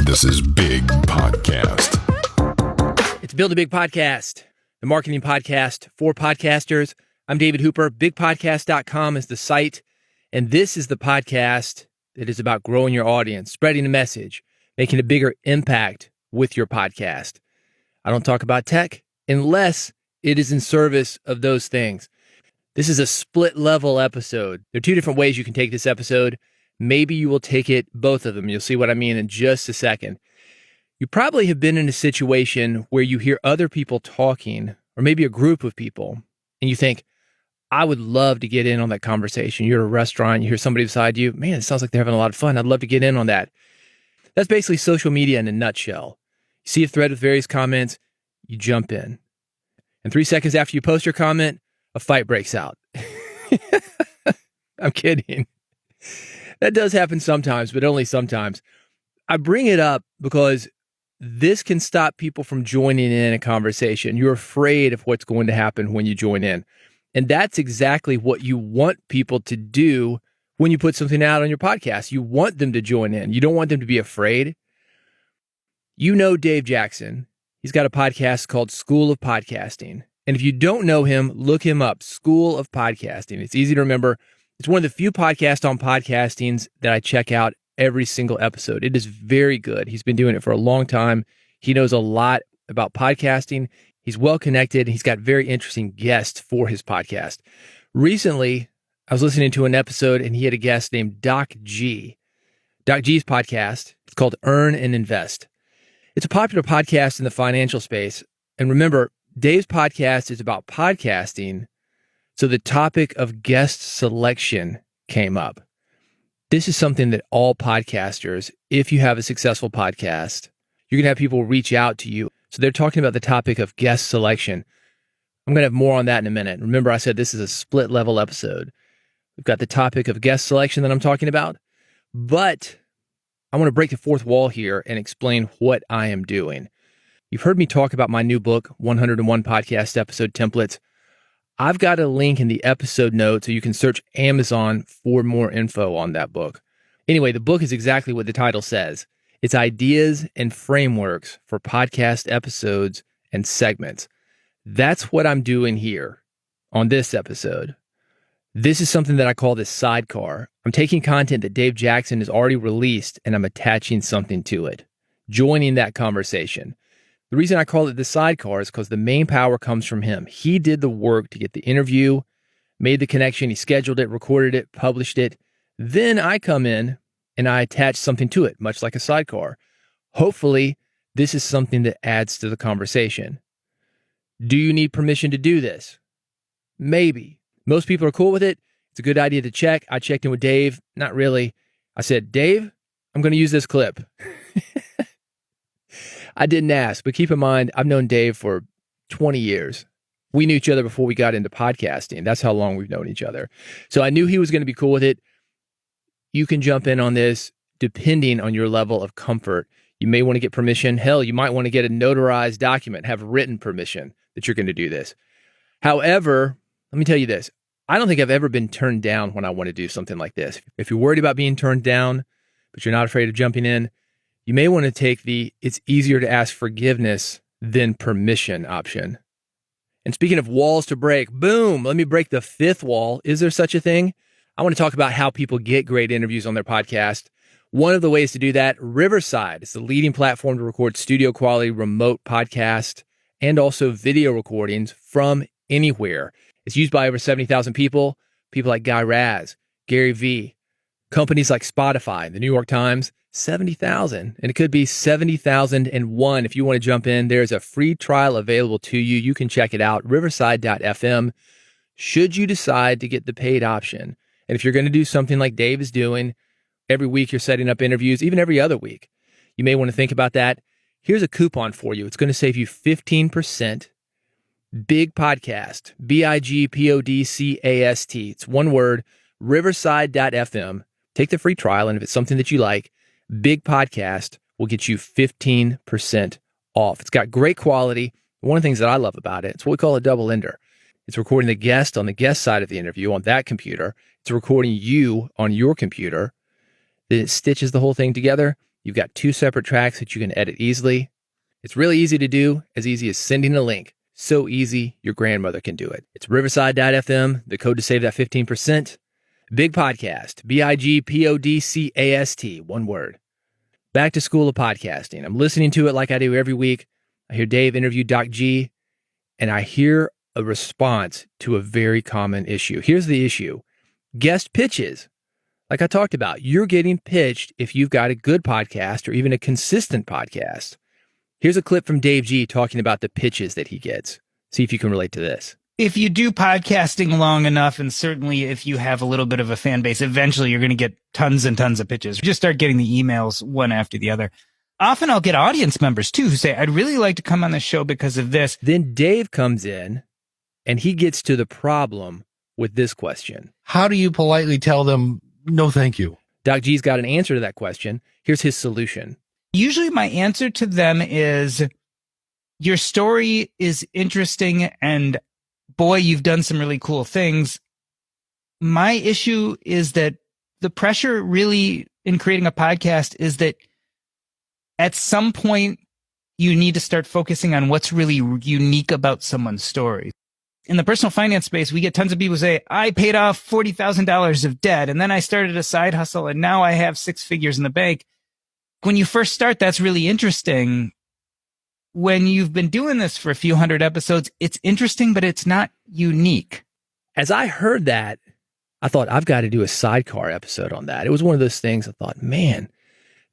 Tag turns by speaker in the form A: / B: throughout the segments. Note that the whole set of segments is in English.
A: This is Big Podcast.
B: It's Build a Big Podcast, the marketing podcast for podcasters. I'm David Hooper. BigPodcast.com is the site, and this is the podcast that is about growing your audience, spreading the message, making a bigger impact with your podcast. I don't talk about tech unless it is in service of those things. This is a split level episode. There are two different ways you can take this episode. Maybe you will take it, both of them. You'll see what I mean in just a second. You probably have been in a situation where you hear other people talking, or maybe a group of people, and you think, I would love to get in on that conversation. You're at a restaurant, you hear somebody beside you, man, it sounds like they're having a lot of fun. I'd love to get in on that. That's basically social media in a nutshell. You see a thread with various comments, you jump in. And 3 seconds after you post your comment, a fight breaks out. I'm kidding. That does happen sometimes, but only sometimes. I bring it up because this can stop people from joining in a conversation. You're afraid of what's going to happen when you join in. And that's exactly what you want people to do when you put something out on your podcast. You want them to join in. You don't want them to be afraid. You know Dave Jackson. He's got a podcast called School of Podcasting. And if you don't know him, look him up, School of Podcasting. It's easy to remember. It's one of the few podcasts on podcastings that I check out every single episode. It is very good. He's been doing it for a long time. He knows a lot about podcasting. He's well connected. He's got very interesting guests for his podcast. Recently, I was listening to an episode and he had a guest named Doc G. Doc G's podcast, it's called Earn and Invest. It's a popular podcast in the financial space. And remember, Dave's podcast is about podcasting. So the topic of guest selection came up. This is something that all podcasters, if you have a successful podcast, you're going to have people reach out to you. So they're talking about the topic of guest selection. I'm going to have more on that in a minute. Remember, I said this is a split level episode. We've got the topic of guest selection that I'm talking about, but I want to break the fourth wall here and explain what I am doing. You've heard me talk about my new book, 101 Podcast Episode Templates. I've got a link in the episode notes so you can search Amazon for more info on that book. Anyway, the book is exactly what the title says. It's ideas and frameworks for podcast episodes and segments. That's what I'm doing here on this episode. This is something that I call the sidecar. I'm taking content that Dave Jackson has already released and I'm attaching something to it, joining that conversation. The reason I call it the sidecar is because the main power comes from him. He did the work to get the interview, made the connection, he scheduled it, recorded it, published it. Then I come in and I attach something to it, much like a sidecar. Hopefully, this is something that adds to the conversation. Do you need permission to do this? Maybe. Most people are cool with it. It's a good idea to check. I checked in with Dave. Not really. I said, Dave, I'm going to use this clip. I didn't ask, but keep in mind, I've known Dave for 20 years. We knew each other before we got into podcasting. That's how long we've known each other. So I knew he was going to be cool with it. You can jump in on this depending on your level of comfort. You may want to get permission. Hell, you might want to get a notarized document, have written permission that you're going to do this. However, let me tell you this. I don't think I've ever been turned down when I want to do something like this. If you're worried about being turned down, but you're not afraid of jumping in, you may want to take the it's easier to ask forgiveness than permission option. And speaking of walls to break, boom, let me break the fifth wall. Is there such a thing? I want to talk about how people get great interviews on their podcast. One of the ways to do that, Riverside is the leading platform to record studio quality remote podcast and also video recordings from anywhere. It's used by over 70,000 people like Guy Raz, Gary Vee, companies like Spotify, the New York Times, 70,000. And it could be 70,001. If you want to jump in, there's a free trial available to you. You can check it out, riverside.fm, should you decide to get the paid option. And if you're going to do something like Dave is doing, every week you're setting up interviews, even every other week, you may want to think about that. Here's a coupon for you. It's going to save you 15%. Big Podcast, BIGPODCAST. It's one word, riverside.fm. Take the free trial, and if it's something that you like, Big Podcast will get you 15% off. It's got great quality. One of the things that I love about it, it's what we call a double ender. It's recording the guest on the guest side of the interview on that computer. It's recording you on your computer. Then it stitches the whole thing together. You've got 2 separate tracks that you can edit easily. It's really easy to do, as easy as sending a link. So easy, your grandmother can do it. It's riverside.fm, the code to save that 15%. Big Podcast, BIGPODCAST, one word. Back to School of Podcasting. I'm listening to it like I do every week. I hear Dave interview Doc G, and I hear a response to a very common issue. Here's the issue. Guest pitches. Like I talked about, you're getting pitched if you've got a good podcast or even a consistent podcast. Here's a clip from Dave G talking about the pitches that he gets. See if you can relate to this.
C: If you do podcasting long enough, and certainly if you have a little bit of a fan base, eventually you're going to get tons and tons of pitches. You just start getting the emails one after the other. Often I'll get audience members too who say, I'd really like to come on the show because of this.
B: Then Dave comes in and he gets to the problem with this question.
D: How do you politely tell them, no, thank you?
B: Doc G's got an answer to that question. Here's his solution.
C: Usually my answer to them is, your story is interesting and boy, you've done some really cool things. My issue is that the pressure really in creating a podcast is that at some point you need to start focusing on what's really unique about someone's story. In the personal finance space, we get tons of people who say, I paid off $40,000 of debt and then I started a side hustle and now I have 6 figures in the bank. When you first start, that's really interesting. When you've been doing this for a few hundred episodes, it's interesting, but it's not unique.
B: As I heard that, I thought, I've got to do a sidecar episode on that. It was one of those things I thought, man,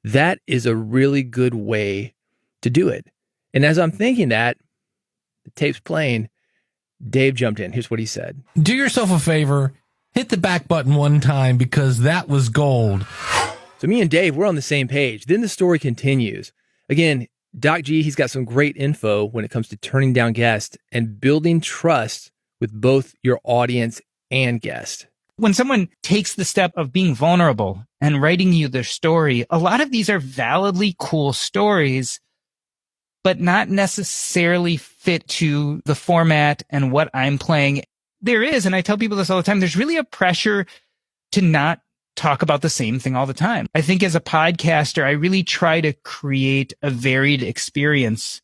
B: that is a really good way to do it. And as I'm thinking that, the tape's playing, Dave jumped in. Here's what he said.
D: Do yourself a favor, hit the back button one time because that was gold.
B: So me and Dave, we're on the same page. Then the story continues. Again, Doc G, he's got some great info when it comes to turning down guests and building trust with both your audience and guest.
C: When someone takes the step of being vulnerable and writing you their story, a lot of these are validly cool stories, but not necessarily fit to the format and what I'm playing. There is, and I tell people this all the time, there's really a pressure to not talk about the same thing all the time. I think as a podcaster, I really try to create a varied experience.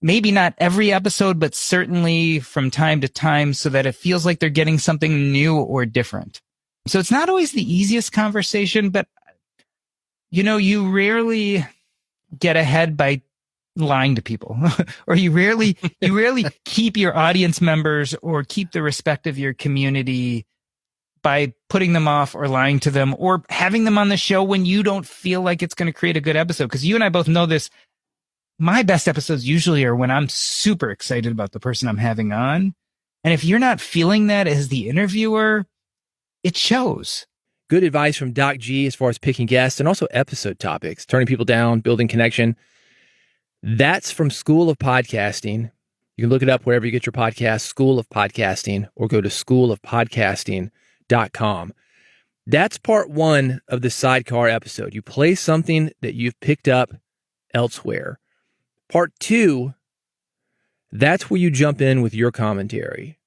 C: Maybe not every episode, but certainly from time to time so that it feels like they're getting something new or different. So it's not always the easiest conversation, but you rarely get ahead by lying to people or you rarely keep your audience members or keep the respect of your community by putting them off or lying to them or having them on the show when you don't feel like it's going to create a good episode. Because you and I both know this. My best episodes usually are when I'm super excited about the person I'm having on. And if you're not feeling that as the interviewer, it shows.
B: Good advice from Doc G as far as picking guests and also episode topics, turning people down, building connection. That's from School of Podcasting. You can look it up wherever you get your podcast, School of Podcasting, or go to schoolofpodcasting.com. That's part one of the sidecar episode. You play something that you've picked up elsewhere. Part two, that's where you jump in with your commentary.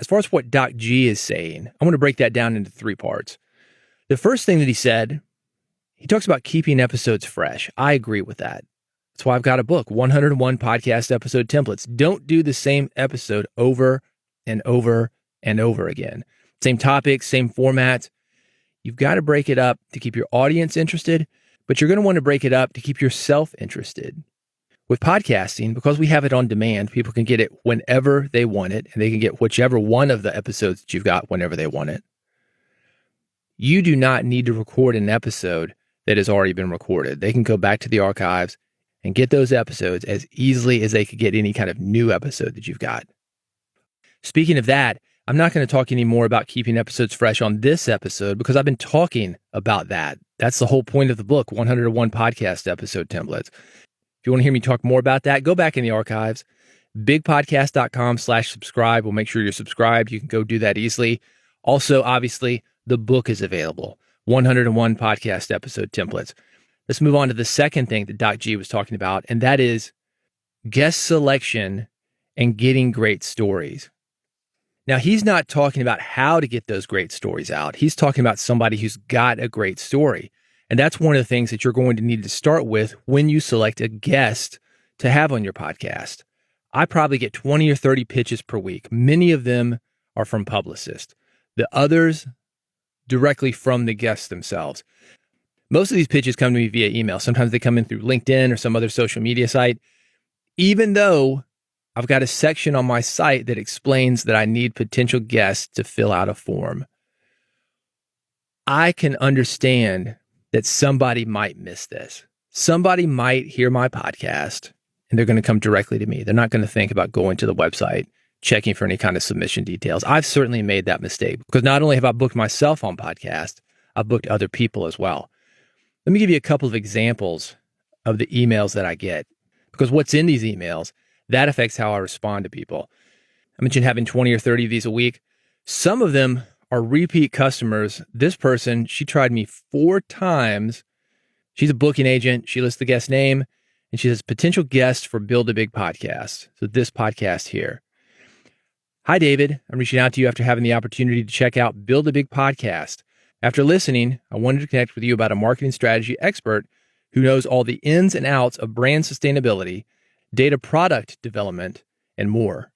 B: As far as what Doc G is saying, I want to break that down into 3 parts. The first thing that he said, he talks about keeping episodes fresh. I agree with that. That's why I've got a book, 101 Podcast Episode Templates. Don't do the same episode over and over and over again. Same topics, same format. You've got to break it up to keep your audience interested, but you're going to want to break it up to keep yourself interested. With podcasting, because we have it on demand, people can get it whenever they want it, and they can get whichever one of the episodes that you've got whenever they want it. You do not need to record an episode that has already been recorded. They can go back to the archives and get those episodes as easily as they could get any kind of new episode that you've got. Speaking of that, I'm not going to talk anymore about keeping episodes fresh on this episode because I've been talking about that. That's the whole point of the book, 101 Podcast Episode Templates. If you want to hear me talk more about that, go back in the archives. bigpodcast.com/subscribe. We'll make sure you're subscribed. You can go do that easily. Also, obviously, the book is available, 101 Podcast Episode Templates. Let's move on to the second thing that Doc G was talking about, and that is guest selection and getting great stories. Now, he's not talking about how to get those great stories out. He's talking about somebody who's got a great story. And that's one of the things that you're going to need to start with when you select a guest to have on your podcast. I probably get 20 or 30 pitches per week. Many of them are from publicists. The others directly from the guests themselves. Most of these pitches come to me via email. Sometimes they come in through LinkedIn or some other social media site. Even though I've got a section on my site that explains that I need potential guests to fill out a form, I can understand that somebody might miss this. Somebody might hear my podcast and they're going to come directly to me. They're not going to think about going to the website, checking for any kind of submission details. I've certainly made that mistake because not only have I booked myself on podcast, I've booked other people as well. Let me give you a couple of examples of the emails that I get, because what's in these emails, that affects how I respond to people. I mentioned having 20 or 30 of these a week. Some of them are repeat customers. This person, she tried me 4 times. She's a booking agent. She lists the guest name and she says, potential guest for Build a Big Podcast. So this podcast here. Hi, David. I'm reaching out to you after having the opportunity to check out Build a Big Podcast. After listening, I wanted to connect with you about a marketing strategy expert who knows all the ins and outs of brand sustainability, data product development, and more.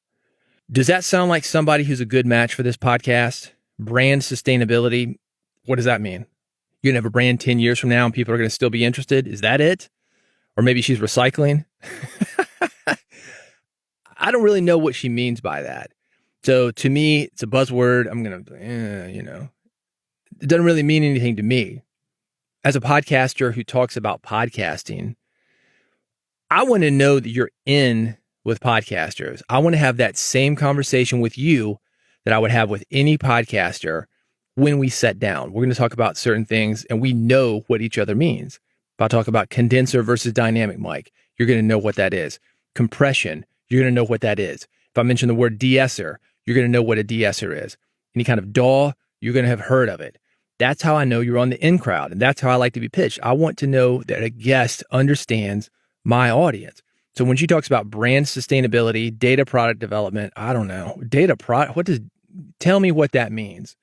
B: Does that sound like somebody who's a good match for this podcast? Brand sustainability, what does that mean? You're going to have a brand 10 years from now and people are going to still be interested? Is that it? Or maybe she's recycling? I don't really know what she means by that. So to me, it's a buzzword. I'm going to, it doesn't really mean anything to me. As a podcaster who talks about podcasting, I want to know that you're in with podcasters. I want to have that same conversation with you that I would have with any podcaster when we sit down. We're going to talk about certain things and we know what each other means. If I talk about condenser versus dynamic mic, you're going to know what that is. Compression, you're going to know what that is. If I mention the word de-esser, you're going to know what a de-esser is. Any kind of DAW, you're going to have heard of it. That's how I know you're on the in crowd. And that's how I like to be pitched. I want to know that a guest understands my audience. So when she talks about brand sustainability, data product development, I don't know. Data product, tell me what that means.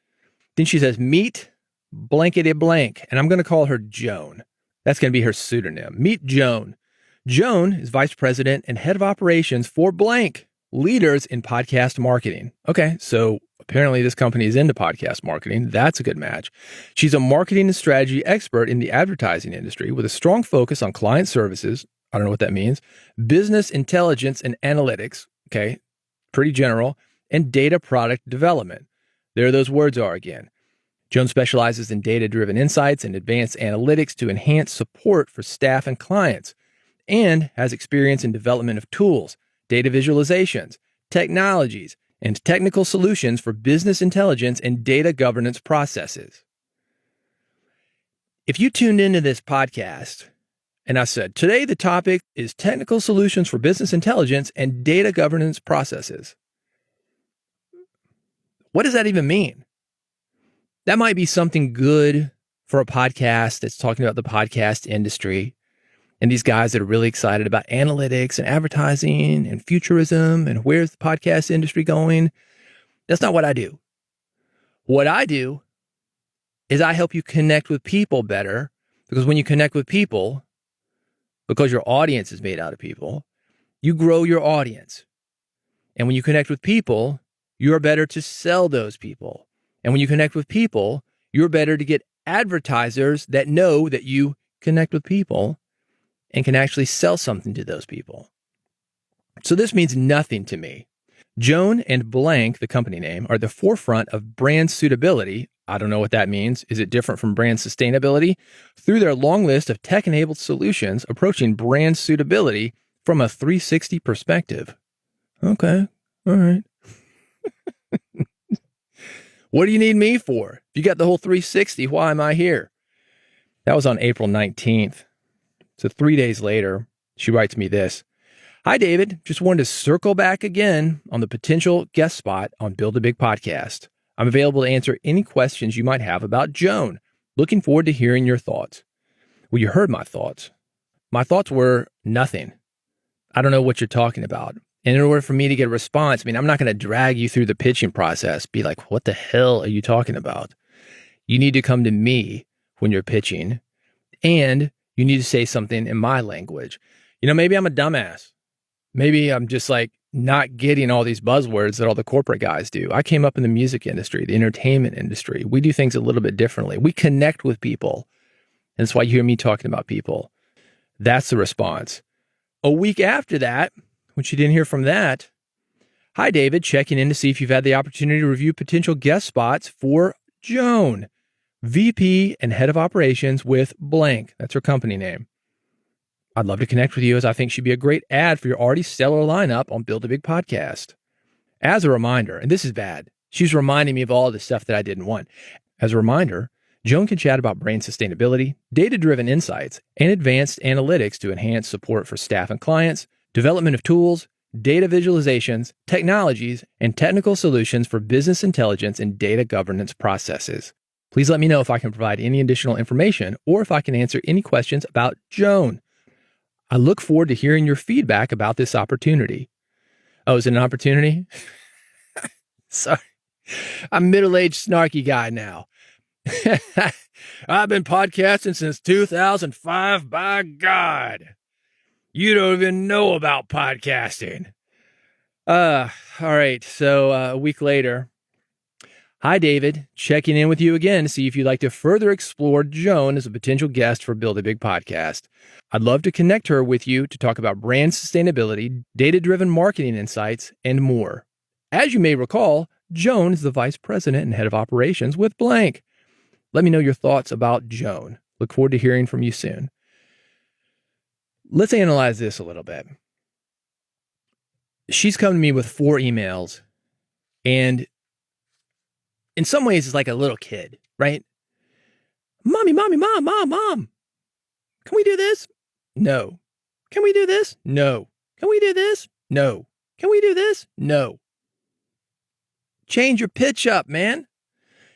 B: Then she says, meet blankety blank. And I'm going to call her Joan. That's going to be her pseudonym. Meet Joan. Joan is vice president and head of operations for blank, leaders in podcast marketing. Okay, so apparently this company is into podcast marketing. That's a good match. She's a marketing and strategy expert in the advertising industry with a strong focus on client services. I don't know what that means. Business intelligence and analytics. Okay, pretty general. And data product development. There those words are again. Joan specializes in data-driven insights and advanced analytics to enhance support for staff and clients, and has experience in development of tools, data visualizations, technologies, and technical solutions for business intelligence and data governance processes. If you tuned into this podcast and I said, today the topic is technical solutions for business intelligence and data governance processes, what does that even mean? That might be something good for a podcast that's talking about the podcast industry and these guys that are really excited about analytics and advertising and futurism and where's the podcast industry going. That's not what I do. What I do is I help you connect with people better, because when you connect with people, because your audience is made out of people, you grow your audience. And when you connect with people, you're better to sell those people. And when you connect with people, you're better to get advertisers that know that you connect with people and can actually sell something to those people. So this means nothing to me. Joan and Blank, the company name, are the forefront of brand suitability. I don't know what that means. Is it different from brand sustainability? Through their long list of tech-enabled solutions approaching brand suitability from a 360 perspective. Okay, all right. What do you need me for? If you got the whole 360, why am I here? That was on April 19th. So 3 days later, she writes me this. Hi, David. Just wanted to circle back again on the potential guest spot on Build a Big Podcast. I'm available to answer any questions you might have about Joan. Looking forward to hearing your thoughts. Well, you heard my thoughts. My thoughts were nothing. I don't know what you're talking about. And in order for me to get a response, I'm not going to drag you through the pitching process, be like, what the hell are you talking about? You need to come to me when you're pitching and you need to say something in my language. Maybe I'm a dumbass. Maybe I'm just like not getting all these buzzwords that all the corporate guys do. I came up in the music industry, the entertainment industry. We do things a little bit differently. We connect with people. And that's why you hear me talking about people. That's the response. A week after that, when she didn't hear from that, hi, David, checking in to see if you've had the opportunity to review potential guest spots for Joan, VP and head of operations with blank. That's her company name. I'd love to connect with you as I think she'd be a great ad for your already stellar lineup on Build a Big Podcast. As a reminder, and this is bad, she's reminding me of all the stuff that I didn't want. As a reminder, Joan can chat about brand sustainability, data-driven insights, and advanced analytics to enhance support for staff and clients, development of tools, data visualizations, technologies, and technical solutions for business intelligence and data governance processes. Please let me know if I can provide any additional information or if I can answer any questions about Joan. I look forward to hearing your feedback about this opportunity. Oh, is it an opportunity? Sorry. I'm a middle-aged snarky guy now. I've been podcasting since 2005. By God, you don't even know about podcasting. All right. So a week later, hi, David, checking in with you again to see if you'd like to further explore Joan as a potential guest for Build a Big Podcast. I'd love to connect her with you to talk about brand sustainability, data-driven marketing insights, and more. As you may recall, Joan is the vice president and head of operations with blank. Let me know your thoughts about Joan. Look forward to hearing from you soon. Let's analyze this a little bit. She's come to me with 4 emails, and in some ways, it's like a little kid, right? Mommy, mommy, mom. Can we do this? No. Can we do this? No. Can we do this? No. Can we do this? No. Change your pitch up, man.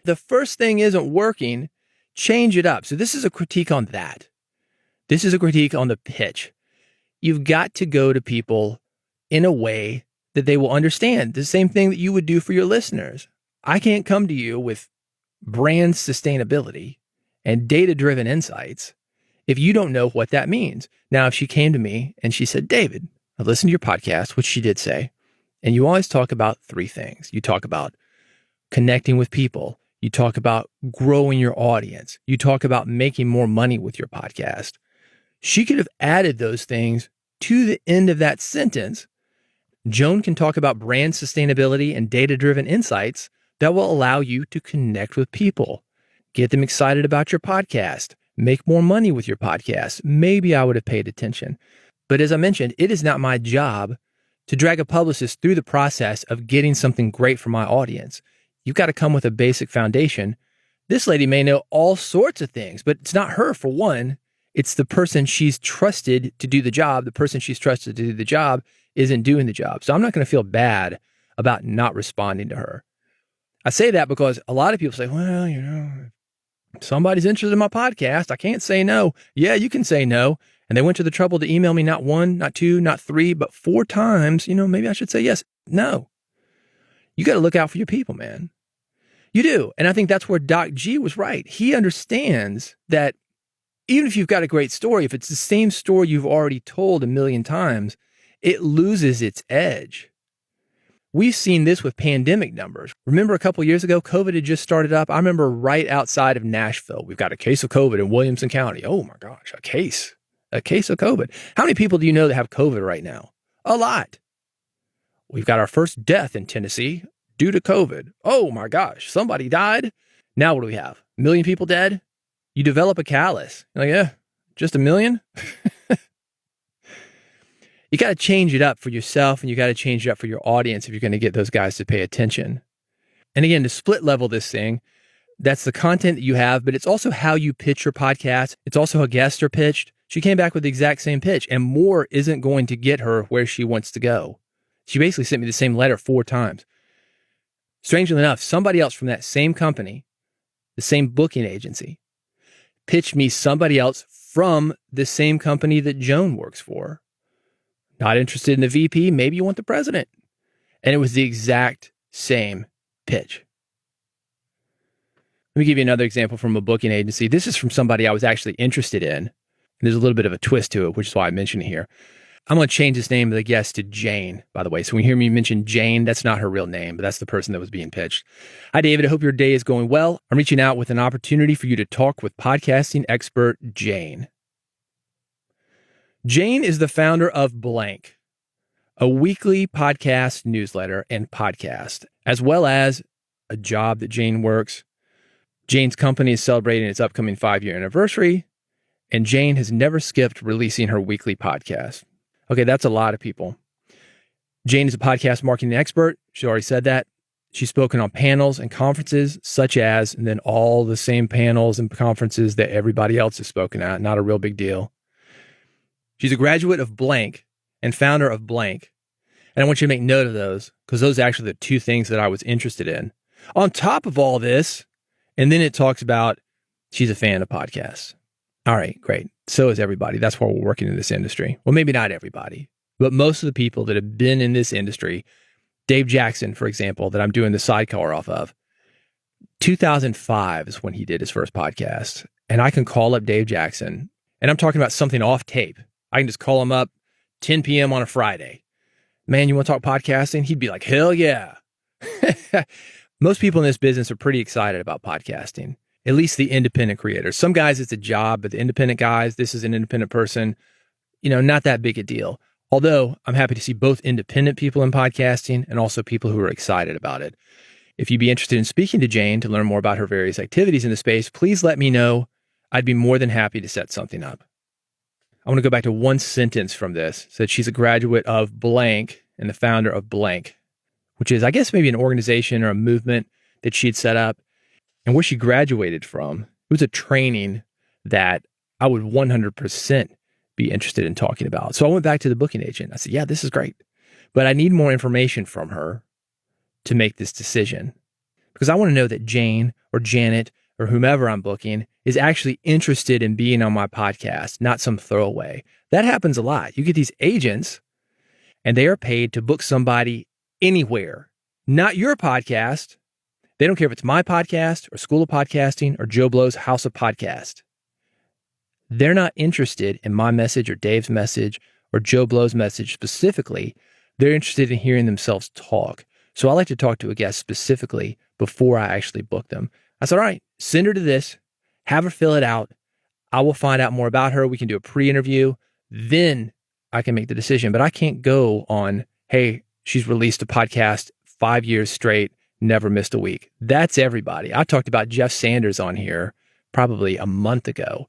B: The first thing isn't working. Change it up. So this is a critique on that. This is a critique on the pitch. You've got to go to people in a way that they will understand. The same thing that you would do for your listeners. I can't come to you with brand sustainability and data-driven insights if you don't know what that means. Now, if she came to me and she said, David, I listened to your podcast, which she did say, and you always talk about 3 things. You talk about connecting with people. You talk about growing your audience. You talk about making more money with your podcast. She could have added those things to the end of that sentence. Joan can talk about brand sustainability and data-driven insights that will allow you to connect with people, get them excited about your podcast, make more money with your podcast. Maybe I would have paid attention. But as I mentioned, it is not my job to drag a publicist through the process of getting something great for my audience. You've got to come with a basic foundation. This lady may know all sorts of things, but it's not her for one. It's the person she's trusted to do the job. The person she's trusted to do the job isn't doing the job. So I'm not going to feel bad about not responding to her. I say that because a lot of people say, well, if somebody's interested in my podcast, I can't say no. Yeah, you can say no. And they went to the trouble to email me not 1, not 2, not 3, but 4 times. Maybe I should say yes. No. You got to look out for your people, man. You do. And I think that's where Doc G was right. He understands that even if you've got a great story, if it's the same story you've already told a million times, it loses its edge. We've seen this with pandemic numbers. Remember a couple of years ago, COVID had just started up. I remember right outside of Nashville, we've got a case of COVID in Williamson County. Oh my gosh, a case of COVID. How many people do you know that have COVID right now? A lot. We've got our first death in Tennessee due to COVID. Oh my gosh, somebody died. Now what do we have? 1 million people dead? You develop a callus. You're like, yeah, just 1 million? You got to change it up for yourself, and you got to change it up for your audience if you're going to get those guys to pay attention. And again, to split level this thing, that's the content that you have, but it's also how you pitch your podcast. It's also how guests are pitched. She came back with the exact same pitch, and more isn't going to get her where she wants to go. She basically sent me the same letter 4 times. Strangely enough, somebody else from that same company, the same booking agency, pitched me somebody else from the same company that Joan works for. Not interested in the VP, maybe you want the president. And it was the exact same pitch. Let me give you another example from a booking agency. This is from somebody I was actually interested in. And there's a little bit of a twist to it, which is why I mentioned it here. I'm going to change this name of the guest to Jane, by the way. So when you hear me mention Jane, that's not her real name, but that's the person that was being pitched. Hi, David. I hope your day is going well. I'm reaching out with an opportunity for you to talk with podcasting expert Jane. Jane is the founder of Blank, a weekly podcast newsletter and podcast, as well as a job that Jane works. Jane's company is celebrating its upcoming 5-year anniversary, and Jane has never skipped releasing her weekly podcast. Okay, that's a lot of people. Jane is a podcast marketing expert. She already said that. She's spoken on panels and conferences such as, and then all the same panels and conferences that everybody else has spoken at. Not a real big deal. She's a graduate of Blank and founder of Blank. And I want you to make note of those because those are actually the two things that I was interested in. On top of all this, and then it talks about she's a fan of podcasts. All right, great. So is everybody. That's why we're working in this industry. Well, maybe not everybody, but most of the people that have been in this industry, Dave Jackson, for example, that I'm doing the sidecar off of, 2005 is when he did his first podcast. And I can call up Dave Jackson, and I'm talking about something off tape. I can just call him up 10 p.m. on a Friday. Man, you want to talk podcasting? He'd be like, hell yeah. Most people in this business are pretty excited about podcasting, at least the independent creators. Some guys, it's a job, but the independent guys, this is an independent person, not that big a deal. Although I'm happy to see both independent people in podcasting and also people who are excited about it. If you'd be interested in speaking to Jane to learn more about her various activities in the space, please let me know. I'd be more than happy to set something up. I want to go back to one sentence from this. It said she's a graduate of Blank and the founder of Blank, which is, I guess, maybe an organization or a movement that she'd set up. And where she graduated from, it was a training that I would 100% be interested in talking about. So I went back to the booking agent. I said, yeah, this is great, but I need more information from her to make this decision because I want to know that Jane or Janet or whomever I'm booking is actually interested in being on my podcast, not some throwaway. That happens a lot. You get these agents and they are paid to book somebody anywhere, not your podcast. They don't care if it's my podcast or School of Podcasting or Joe Blow's House of Podcast. They're not interested in my message or Dave's message or Joe Blow's message specifically. They're interested in hearing themselves talk. So I like to talk to a guest specifically before I actually book them. I said, all right, send her to this, have her fill it out. I will find out more about her. We can do a pre-interview. Then I can make the decision. But I can't go on, hey, she's released a podcast 5 years straight, never missed a week. That's everybody. I talked about Jeff Sanders on here probably a month ago.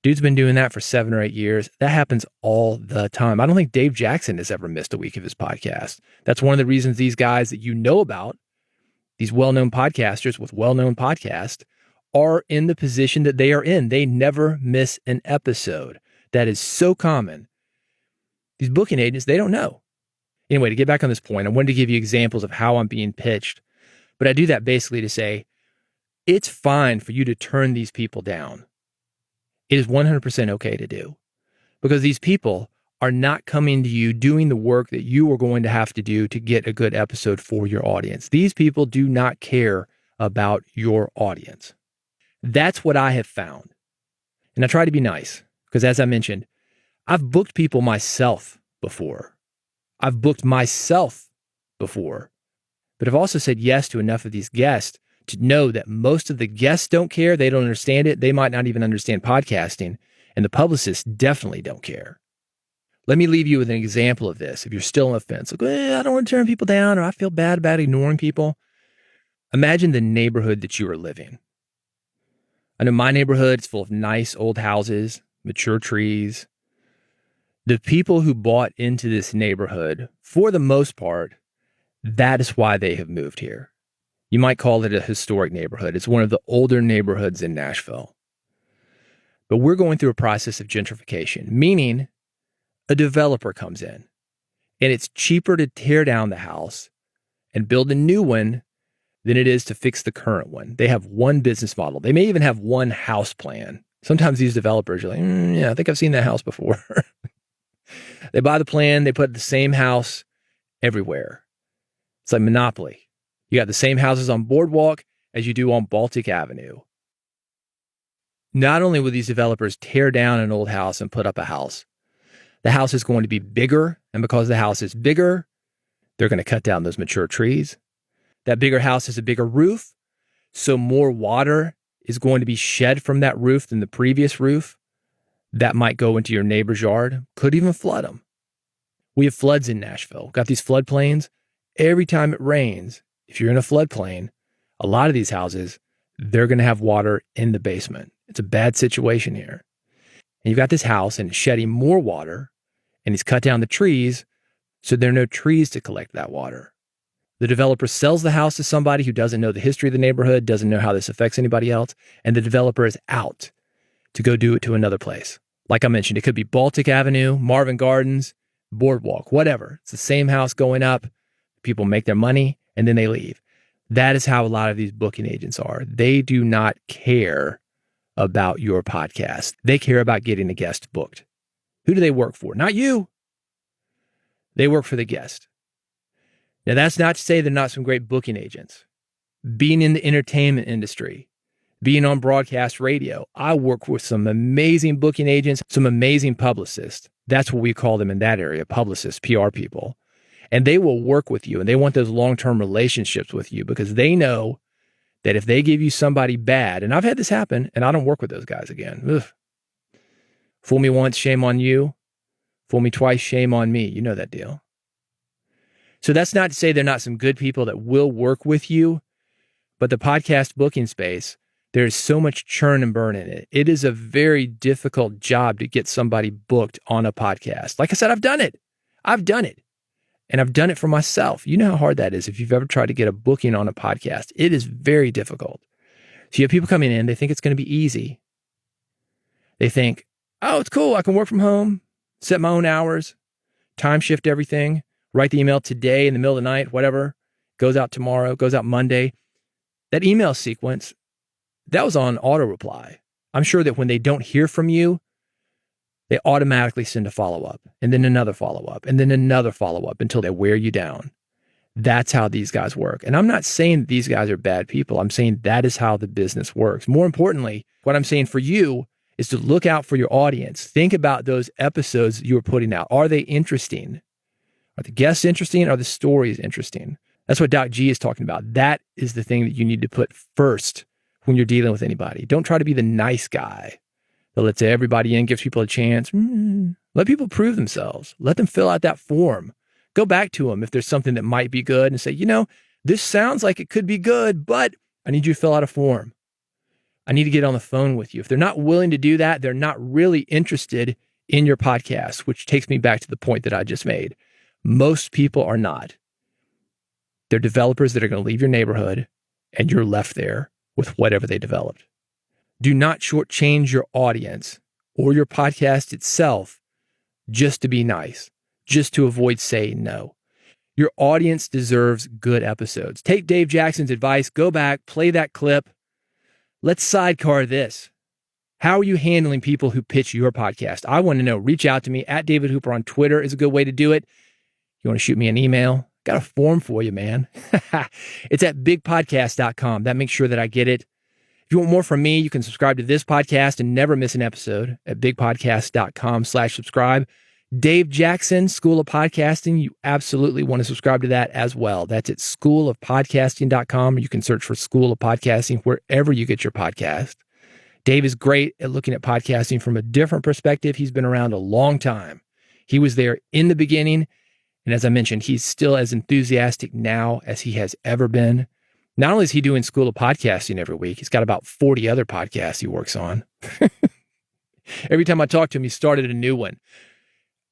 B: Dude's been doing that for 7 or 8 years. That happens all the time. I don't think Dave Jackson has ever missed a week of his podcast. That's one of the reasons these guys that you know about, these well-known podcasters with well-known podcasts, are in the position that they are in. They never miss an episode. That is so common. These booking agents, they don't know. Anyway, to get back on this point, I wanted to give you examples of how I'm being pitched. But I do that basically to say, it's fine for you to turn these people down. It is 100% okay to do because these people are not coming to you doing the work that you are going to have to do to get a good episode for your audience. These people do not care about your audience. That's what I have found. And I try to be nice because, as I mentioned, I've booked people myself before. I've booked myself before. But I've also said yes to enough of these guests to know that most of the guests don't care. They don't understand it. They might not even understand podcasting. And the publicists definitely don't care. Let me leave you with an example of this. If you're still on the fence, like, I don't want to turn people down or I feel bad about ignoring people. Imagine the neighborhood that you are living. I know my neighborhood is full of nice old houses, mature trees. The people who bought into this neighborhood, for the most part, that is why they have moved here. You might call it a historic neighborhood. It's one of the older neighborhoods in Nashville. But we're going through a process of gentrification, meaning a developer comes in and it's cheaper to tear down the house and build a new one than it is to fix the current one. They have one business model. They may even have one house plan. Sometimes these developers are like, yeah, I think I've seen that house before. They buy the plan, they put the same house everywhere. It's like Monopoly. You got the same houses on Boardwalk as you do on Baltic Avenue. not only will these developers tear down an old house and put up a house, the house is going to be bigger. And because the house is bigger, they're going to cut down those mature trees. That bigger house has a bigger roof, so more water is going to be shed from that roof than the previous roof. That might go into your neighbor's yard, could even flood them. We have floods in Nashville. Got these floodplains. Every time it rains, if you're in a floodplain, a lot of these houses, they're going to have water in the basement. It's a bad situation here. And you've got this house and it's shedding more water, and he's cut down the trees, so there are no trees to collect that water. The developer sells the house to somebody who doesn't know the history of the neighborhood, doesn't know how this affects anybody else, and the developer is out to go do it to another place. Like I mentioned, it could be Baltic Avenue, Marvin Gardens, Boardwalk, whatever. It's the same house going up. People make their money and then they leave. That is how a lot of these booking agents are. They do not care about your podcast. They care about getting a guest booked. Who do they work for? Not you. They work for the guest. Now, that's not to say they're not some great booking agents. Being in the entertainment industry, being on broadcast radio, I work with some amazing booking agents, some amazing publicists. That's what we call them in that area, publicists, PR people. And they will work with you, and they want those long-term relationships with you because they know that if they give you somebody bad, and I've had this happen, and I don't work with those guys again. Ugh. Fool me once, shame on you. Fool me twice, shame on me. You know that deal. So that's not to say they're not some good people that will work with you, but the podcast booking space, there's so much churn and burn in it. It is a very difficult job to get somebody booked on a podcast. Like I said, I've done it. And I've done it for myself. You know how hard that is if you've ever tried to get a booking on a podcast. It is very difficult. So you have people coming in, they think it's going to be easy. They think, oh, it's cool. I can work from home, set my own hours, time shift everything, write the email today in the middle of the night, whatever, goes out tomorrow, goes out Monday. That email sequence, that was on auto reply. I'm sure that when they don't hear from you, they automatically send a follow-up and then another follow-up and then another follow-up until they wear you down. That's how these guys work. And I'm not saying that these guys are bad people. I'm saying that is how the business works. More importantly, what I'm saying for you is to look out for your audience. Think about those episodes you are putting out. Are they interesting? Are the guests interesting? Are the stories interesting? That's what Doc G is talking about. That is the thing that you need to put first when you're dealing with anybody. Don't try to be the nice guy that lets everybody in, gives people a chance. Let people prove themselves. Let them fill out that form. Go back to them if there's something that might be good and say, you know, this sounds like it could be good, but I need you to fill out a form. I need to get on the phone with you. If they're not willing to do that, they're not really interested in your podcast, which takes me back to the point that I just made. Most people are not. They're developers that are going to leave your neighborhood and you're left there with whatever they developed. Do not shortchange your audience or your podcast itself just to be nice, just to avoid saying no. Your audience deserves good episodes. Take Dave Jackson's advice, go back, play that clip. Let's sidecar this. How are you handling people who pitch your podcast? I want to know. Reach out to me at David Hooper on Twitter is a good way to do it. You want to shoot me an email? Got a form for you, man. It's at bigpodcast.com. That makes sure that I get it. If you want more from me, you can subscribe to this podcast and never miss an episode at bigpodcast.com/subscribe. Dave Jackson, School of Podcasting. You absolutely want to subscribe to that as well. That's at schoolofpodcasting.com. You can search for School of Podcasting wherever you get your podcast. Dave is great at looking at podcasting from a different perspective. He's been around a long time. He was there in the beginning. And as I mentioned, he's still as enthusiastic now as he has ever been. Not only is he doing School of Podcasting every week, he's got about 40 other podcasts he works on. Every time I talk to him, he started a new one.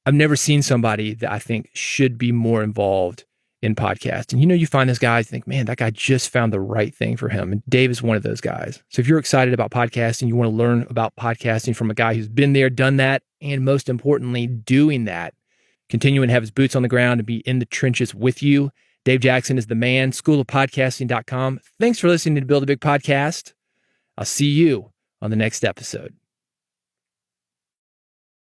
B: I've never seen somebody that I think should be more involved in podcasting. You know, you find this guy, you think, man, that guy just found the right thing for him. And Dave is one of those guys. So if you're excited about podcasting, you want to learn about podcasting from a guy who's been there, done that, and most importantly, doing that, continuing to have his boots on the ground and be in the trenches with you, Dave Jackson is the man. Schoolofpodcasting.com. Thanks for listening to Build a Big Podcast. I'll see you on the next episode.